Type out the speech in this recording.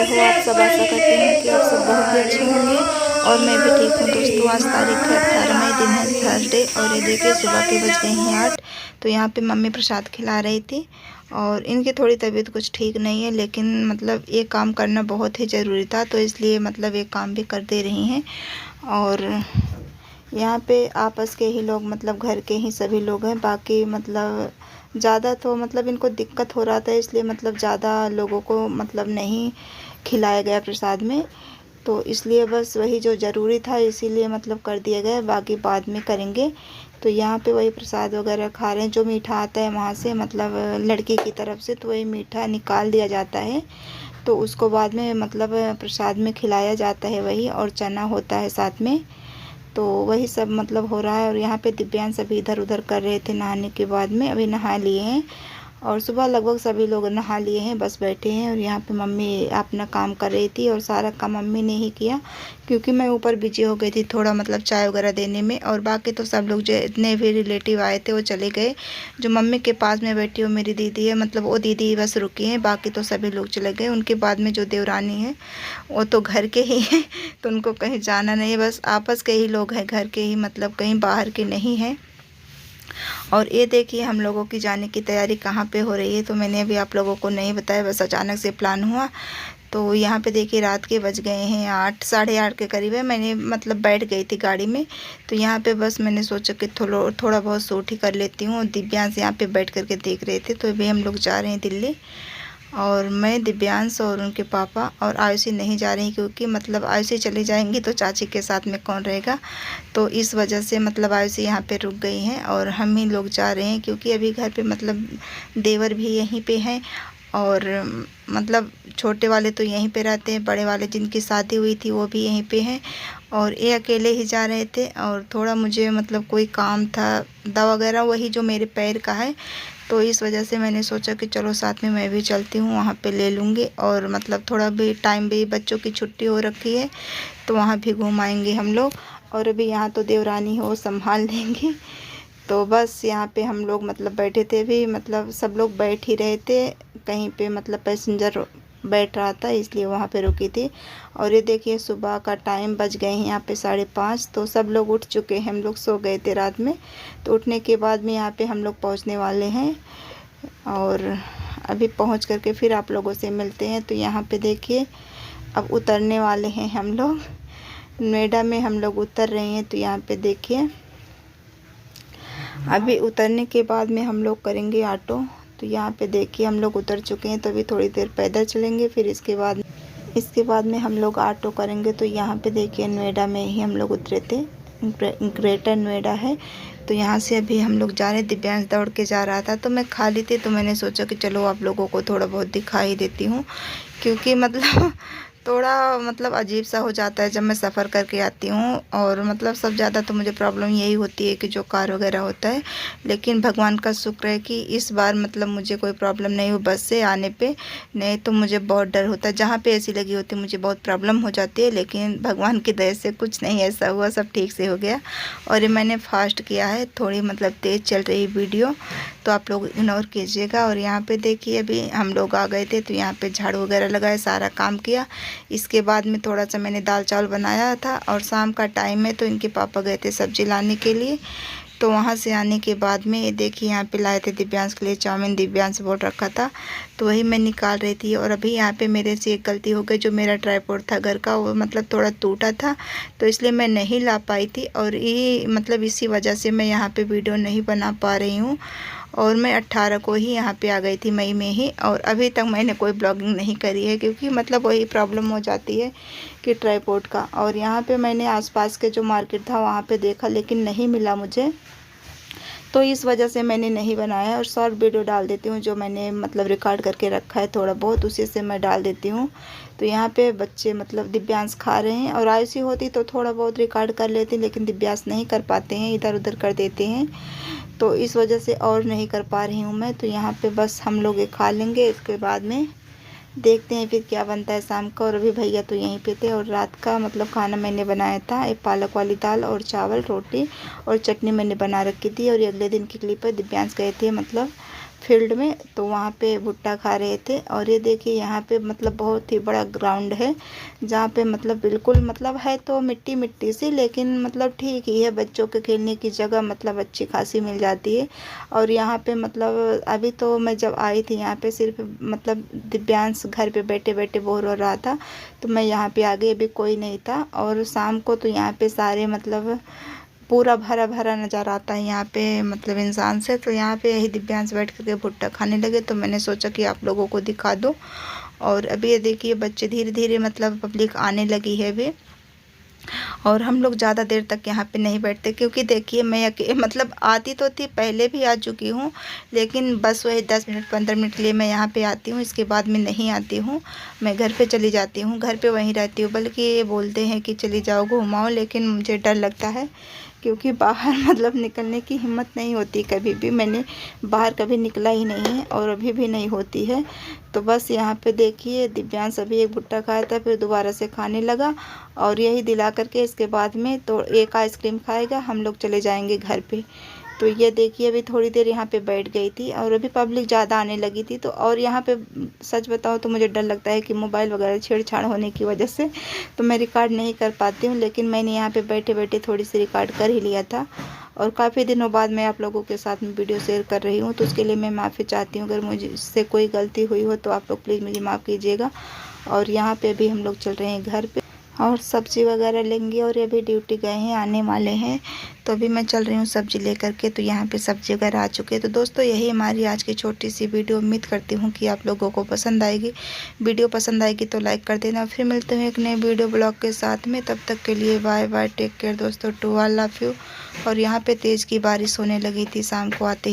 हो आप सब। आशा करती हूँ कि आप सब बहुत ही अच्छे होंगे और मैं भी ठीक हूँ दोस्तों। आज तारीख है 18 मई, दिन है थर्सडे और ये देखिए सुबह के बज गए हैं 8। तो यहाँ पे मम्मी प्रसाद खिला रही थी और इनकी थोड़ी तबीयत कुछ ठीक नहीं है, लेकिन मतलब ये काम करना बहुत ही ज़रूरी था तो इसलिए मतलब ये काम भी कर दे रही हैं। और यहाँ पे आपस के ही लोग मतलब घर के ही सभी लोग हैं, बाकी मतलब ज़्यादा तो मतलब इनको दिक्कत हो रहा था इसलिए मतलब ज़्यादा लोगों को मतलब नहीं खिलाया गया प्रसाद में, तो इसलिए बस वही जो ज़रूरी था इसीलिए मतलब कर दिया गया, बाकी बाद में करेंगे। तो यहाँ पे वही प्रसाद वगैरह खा रहे हैं, जो मीठा आता है वहाँ से मतलब लड़की की तरफ से, तो वही मीठा निकाल दिया जाता है तो उसको बाद में मतलब प्रसाद में खिलाया जाता है वही, और चना होता है साथ में। तो वही सब मतलब हो रहा है। और यहाँ पे दिव्यांश अभी इधर उधर कर रहे थे नहाने के बाद में, अभी नहा लिए हैं और सुबह लगभग सभी लोग नहा लिए हैं, बस बैठे हैं। और यहाँ पे मम्मी अपना काम कर रही थी और सारा काम मम्मी ने ही किया क्योंकि मैं ऊपर बिजी हो गई थी थोड़ा मतलब चाय वगैरह देने में। और बाकी तो सब लोग जो इतने भी रिलेटिव आए थे वो चले गए। जो मम्मी के पास में बैठी हो मेरी दीदी है, मतलब वो दीदी बस रुकी हैं, बाकी तो सभी लोग चले गए। उनके बाद में जो देवरानी है वो तो घर के ही हैं तो उनको कहीं जाना नहीं है, बस आपस के ही लोग हैं घर के ही, मतलब कहीं बाहर के नहीं हैं। और ये देखिए हम लोगों की जाने की तैयारी कहाँ पे हो रही है, तो मैंने अभी आप लोगों को नहीं बताया, बस अचानक से प्लान हुआ। तो यहाँ पे देखिए रात के बज गए हैं 8, साढ़े 8 के करीब है। मैंने मतलब बैठ गई थी गाड़ी में, तो यहाँ पे बस मैंने सोचा कि थोड़ा बहुत शूट ही कर लेती हूँ। दिव्यांश यहाँ पे बैठ करके देख रहे थे। तो अभी हम लोग जा रहे हैं दिल्ली, और मैं, दिव्यांश और उनके पापा, और आयुषी नहीं जा रही क्योंकि मतलब आयुषी चली जाएंगी तो चाची के साथ में कौन रहेगा, तो इस वजह से मतलब आयुषी यहाँ पे रुक गई हैं और हम ही लोग जा रहे हैं क्योंकि अभी घर पे मतलब देवर भी यहीं पे हैं और मतलब छोटे वाले तो यहीं पे रहते हैं, बड़े वाले जिनकी शादी हुई थी वो भी यहीं पे हैं, और ये अकेले ही जा रहे थे। और थोड़ा मुझे मतलब कोई काम था दवा वगैरह, वही जो मेरे पैर का है, तो इस वजह से मैंने सोचा कि चलो साथ में मैं भी चलती हूँ, वहाँ पे ले लूँगी। और मतलब थोड़ा भी टाइम भी, बच्चों की छुट्टी हो रखी है तो वहाँ भी घूम आएंगे हम लोग। और अभी यहाँ तो देवरानी हो संभाल लेंगी। तो बस यहाँ पे हम लोग मतलब बैठे थे, भी मतलब सब लोग बैठ ही रहे थे, कहीं पे मतलब पैसेंजर बैठ रहा था इसलिए वहाँ पे रुकी थी। और ये देखिए सुबह का टाइम बज गए हैं यहाँ पे 5:30, तो सब लोग उठ चुके हैं, हम लोग सो गए थे रात में। तो उठने के बाद में यहाँ पे हम लोग पहुँचने वाले हैं और अभी पहुँच करके फिर आप लोगों से मिलते हैं। तो यहाँ पे देखिए अब उतरने वाले हैं हम लोग, नोएडा में हम लोग उतर रहे हैं। तो यहाँ पे देखिए अभी उतरने के बाद में हम लोग करेंगे ऑटो। तो यहाँ पे देखिए हम लोग उतर चुके हैं, तो अभी थोड़ी देर पैदल चलेंगे, फिर इसके बाद में हम लोग ऑटो करेंगे। तो यहाँ पे देखिए नोएडा में ही हम लोग उतरे थे, ग्रेटर नोएडा है। तो यहाँ से अभी हम लोग जा रहे हैं। दिव्यांश दौड़ के जा रहा था तो मैं खाली थी, तो मैंने सोचा कि चलो आप लोगों को थोड़ा बहुत दिखा ही देती हूँ, क्योंकि मतलब थोड़ा मतलब अजीब सा हो जाता है जब मैं सफ़र करके आती हूँ। और मतलब सब ज़्यादा तो मुझे प्रॉब्लम यही होती है कि जो कार वगैरह होता है, लेकिन भगवान का शुक्र है कि इस बार मतलब मुझे कोई प्रॉब्लम नहीं हुई बस से आने पे, नहीं तो मुझे बहुत डर होता है, जहाँ पे एसी लगी होती है मुझे बहुत प्रॉब्लम हो जाती है। लेकिन भगवान की दया से कुछ नहीं ऐसा हुआ, सब ठीक से हो गया। और ये मैंने फास्ट किया है, थोड़ी मतलब तेज़ चल रही वीडियो, तो आप लोग इग्नोर कीजिएगा। और यहाँ पे देखिए अभी हम लोग आ गए थे, तो यहाँ पे झाड़ू वगैरह लगाया, सारा काम किया। इसके बाद में थोड़ा सा मैंने दाल चावल बनाया था, और शाम का टाइम है तो इनके पापा गए थे सब्जी लाने के लिए। तो वहाँ से आने के बाद में ये देखिए यहाँ पे लाए थे दिव्यांश के लिए चाउमीन, दिव्यांश बोल रखा था तो वही मैं निकाल रही थी। और अभी यहाँ पे मेरे से एक गलती हो गई, जो मेरा ट्राइपॉड था घर का वो मतलब थोड़ा टूटा था, तो इसलिए मैं नहीं ला पाई थी, और ये मतलब इसी वजह से मैं यहाँ पे वीडियो नहीं बना पा रही हूँ। और मैं 18 को ही यहाँ पे आ गई थी, मई में ही, और अभी तक मैंने कोई ब्लॉगिंग नहीं करी है क्योंकि मतलब वही प्रॉब्लम हो जाती है कि ट्राइपॉड का। और यहाँ पे मैंने आसपास के जो मार्केट था वहाँ पे देखा, लेकिन नहीं मिला मुझे, तो इस वजह से मैंने नहीं बनाया। और शॉर्ट वीडियो डाल देती हूँ, जो मैंने मतलब रिकॉर्ड करके रखा है थोड़ा बहुत, उसी से मैं डाल देती हूँ। तो यहाँ पे बच्चे मतलब दिव्यांश खा रहे हैं, और आयुषी होती तो थोड़ा बहुत रिकॉर्ड कर लेती, लेकिन दिव्यांश नहीं कर पाते हैं, इधर उधर कर देते हैं, तो इस वजह से और नहीं कर पा रही हूँ मैं। तो यहाँ पे बस हम लोग ये खा लेंगे, इसके बाद में देखते हैं फिर क्या बनता है शाम का। और अभी भैया तो यहीं पे थे। और रात का मतलब खाना मैंने बनाया था, एक पालक वाली दाल और चावल, रोटी और चटनी मैंने बना रखी थी। और ये अगले दिन की क्लिप है, दिव्यांश गए थे मतलब फील्ड में, तो वहाँ पे भुट्टा खा रहे थे। और ये देखिए यहाँ पे मतलब बहुत ही बड़ा ग्राउंड है, जहाँ पे मतलब बिल्कुल मतलब है तो मिट्टी मिट्टी सी, लेकिन मतलब ठीक ही है, बच्चों के खेलने की जगह मतलब अच्छी खासी मिल जाती है। और यहाँ पे मतलब अभी तो मैं जब आई थी यहाँ पे सिर्फ मतलब दिव्यांश घर पे बैठे बैठे बोर हो रहा था, तो मैं यहाँ पे आ गई, अभी कोई नहीं था। और शाम को तो यहाँ पे सारे मतलब पूरा भरा भरा नज़र आता है यहाँ पे मतलब इंसान से। तो यहाँ पे यही दिव्यांश बैठ करके भुट्टा खाने लगे, तो मैंने सोचा कि आप लोगों को दिखा दूँ। और अभी ये देखिए बच्चे धीरे धीरे मतलब पब्लिक आने लगी है अभी। और हम लोग ज़्यादा देर तक यहाँ पे नहीं बैठते, क्योंकि देखिए मैं मतलब आती तो थी, पहले भी आ चुकी हूँ, लेकिन बस वही 10 मिनट 15 मिनट के लिए मैं यहाँ पे आती हूँ, इसके बाद में नहीं आती हूँ। मैं घर पे चली जाती हूँ, घर पे वहीं रहती हूँ। बल्कि ये बोलते हैं कि चली जाओ घुमाओ, लेकिन मुझे डर लगता है, क्योंकि बाहर मतलब निकलने की हिम्मत नहीं होती कभी भी। मैंने बाहर कभी निकला ही नहीं है और अभी भी नहीं होती है। तो बस यहाँ पे देखिए दिव्यांश अभी एक भुट्टा खाया था, फिर दोबारा से खाने लगा। और यही दिला करके इसके बाद में तो एक आइसक्रीम खाएगा, हम लोग चले जाएंगे घर पे। तो ये देखिए अभी थोड़ी देर यहाँ पे बैठ गई थी, और अभी पब्लिक ज़्यादा आने लगी थी। तो और यहाँ पे सच बताऊँ तो मुझे डर लगता है कि मोबाइल वगैरह छेड़छाड़ होने की वजह से तो मैं रिकॉर्ड नहीं कर पाती हूँ, लेकिन मैंने यहाँ पे बैठे बैठे थोड़ी सी रिकॉर्ड कर ही लिया था। और काफ़ी दिनों बाद मैं आप लोगों के साथ में वीडियो शेयर कर रही हूँ, तो उसके लिए मैं माफ़ी चाहती हूँ। अगर मुझसे कोई गलती हुई हो तो आप लोग प्लीज़ मुझे माफ़ कीजिएगा। और यहाँ पे अभी हम लोग चल रहे हैं घर पे, और सब्ज़ी वगैरह लेंगे। और ये भी ड्यूटी गए हैं, आने वाले हैं, तो अभी मैं चल रही हूँ सब्ज़ी लेकर के। तो यहाँ पे सब्ज़ी वगैरह आ चुके हैं। तो दोस्तों यही हमारी आज की छोटी सी वीडियो, उम्मीद करती हूँ कि आप लोगों को पसंद आएगी। वीडियो पसंद आएगी तो लाइक कर देना। फिर मिलते हैं एक नए वीडियो ब्लॉग के साथ में, तब तक के लिए बाय बाय, टेक केयर दोस्तों, टू ऑल लव यू। और यहाँ पे तेज़ की बारिश होने लगी थी शाम को आते